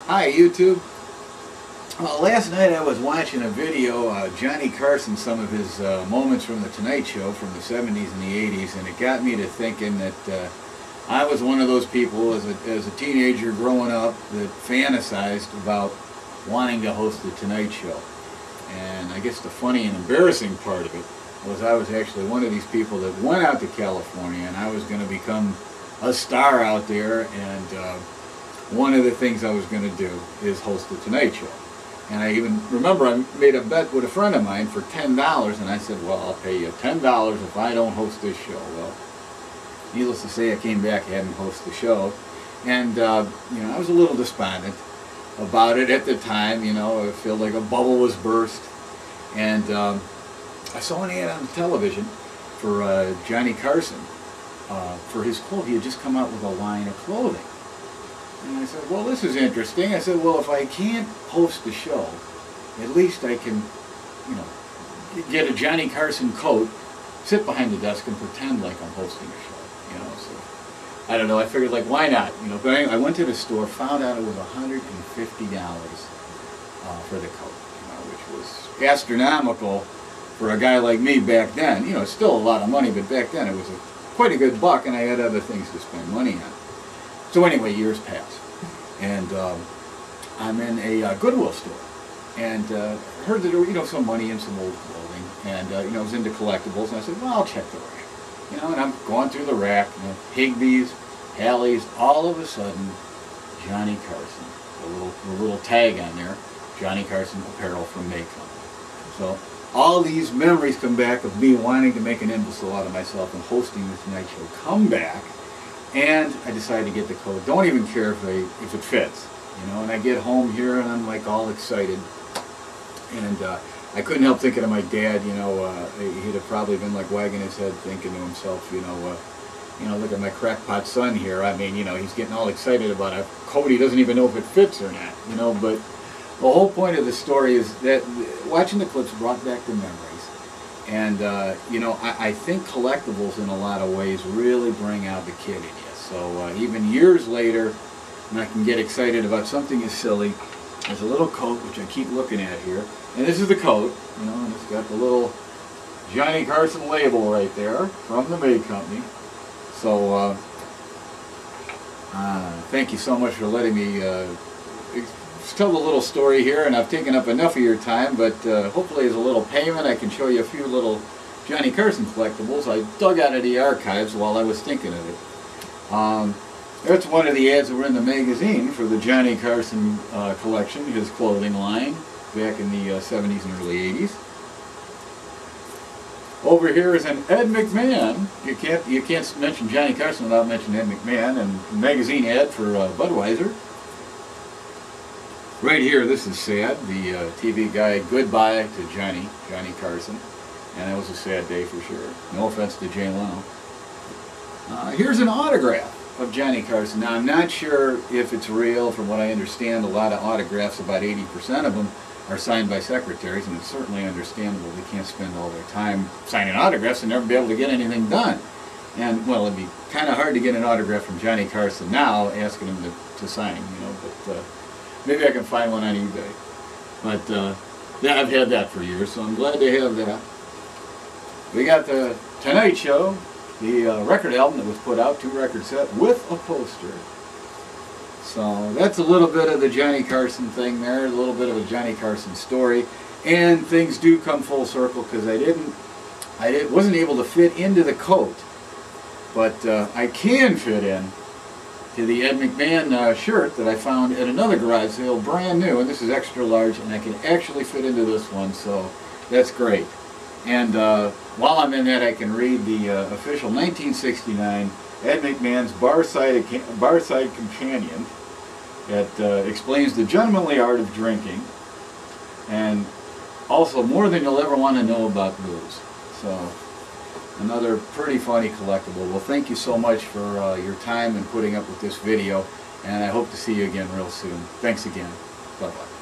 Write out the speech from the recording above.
Hi YouTube. Last night I was watching a video, Johnny Carson, some of his moments from the Tonight Show from the 70s and the 80s, and it got me to thinking that I was one of those people as a teenager growing up that fantasized about wanting to host the Tonight Show. And I guess the funny and embarrassing part of it was I was actually one of these people that went out to California, and I was going to become a star out there, and one of the things I was going to do is host the Tonight Show. And I even remember I made a bet with a friend of mine for $10, and I said, well, I'll pay you $10 if I don't host this show. Well, needless to say, I came back and hadn't hosted the show, and you know, I was a little despondent about it at the time. You know, I felt like a bubble was burst, and I saw an ad on the television for Johnny Carson for his clothes. He had just come out with a line of clothing. And I said, well, this is interesting. I said, well, if I can't host the show, at least I can, you know, get a Johnny Carson coat, sit behind the desk and pretend like I'm hosting a show, you know. So, I don't know, I figured, like, why not? You know, but anyway, I went to the store, found out it was $150 for the coat, you know, which was astronomical for a guy like me back then. You know, it's still a lot of money, but back then it was quite a good buck, and I had other things to spend money on. So anyway, years pass, and I'm in a Goodwill store, and heard that there were, you know, some money in some old clothing, and you know, I was into collectibles, and I said, well, I'll check the rack, you know, and I'm going through the rack, you know, Higbee's, Halley's, all of a sudden, Johnny Carson, the little tag on there, Johnny Carson apparel from Maycomb. So all these memories come back of me wanting to make an imbecile out of myself and hosting this Tonight Show come back. And I decided to get the coat. Don't even care if it fits, you know. And I get home here and I'm like all excited. And I couldn't help thinking of my dad. You know, he'd have probably been like wagging his head, thinking to himself, you know, look at my crackpot son here. I mean, you know, he's getting all excited about a coat he doesn't even know if it fits or not. You know, but the whole point of the story is that watching the clips brought back the memories. And, you know, I think collectibles in a lot of ways really bring out the kid in you. So even years later, when I can get excited about something as silly as a little coat, which I keep looking at here. And this is the coat, you know, and it's got the little Johnny Carson label right there from the May Company. So thank you so much for letting me tell a little story here, and I've taken up enough of your time, but hopefully as a little payment I can show you a few little Johnny Carson collectibles I dug out of the archives while I was thinking of it. That's one of the ads that were in the magazine for the Johnny Carson collection, his clothing line, back in the 70s and early 80s. Over here is an Ed McMahon. You can't mention Johnny Carson without mentioning Ed McMahon, and a magazine ad for Budweiser. Right here, this is sad. The TV guy, goodbye to Johnny Carson. And that was a sad day for sure. No offense to Jay Leno. Here's an autograph of Johnny Carson. Now, I'm not sure if it's real. From what I understand, a lot of autographs, about 80% of them, are signed by secretaries, and it's certainly understandable. They can't spend all their time signing autographs and never be able to get anything done. And, well, it'd be kind of hard to get an autograph from Johnny Carson now, asking him to sign, you know, but maybe I can find one on eBay. But yeah, I've had that for years, so I'm glad to have that. We got the Tonight Show, the record album that was put out, 2-record set with a poster. So that's a little bit of the Johnny Carson thing there, a little bit of a Johnny Carson story. And things do come full circle, because I wasn't able to fit into the coat, but I can fit in to the Ed McMahon shirt that I found at another garage sale, brand new, and this is extra large, and I can actually fit into this one, so that's great. And while I'm in that, I can read the official 1969 Ed McMahon's Barside Companion that explains the gentlemanly art of drinking, and also more than you'll ever want to know about booze. So another pretty funny collectible. Well, thank you so much for your time and putting up with this video, and I hope to see you again real soon. Thanks again. Bye-bye.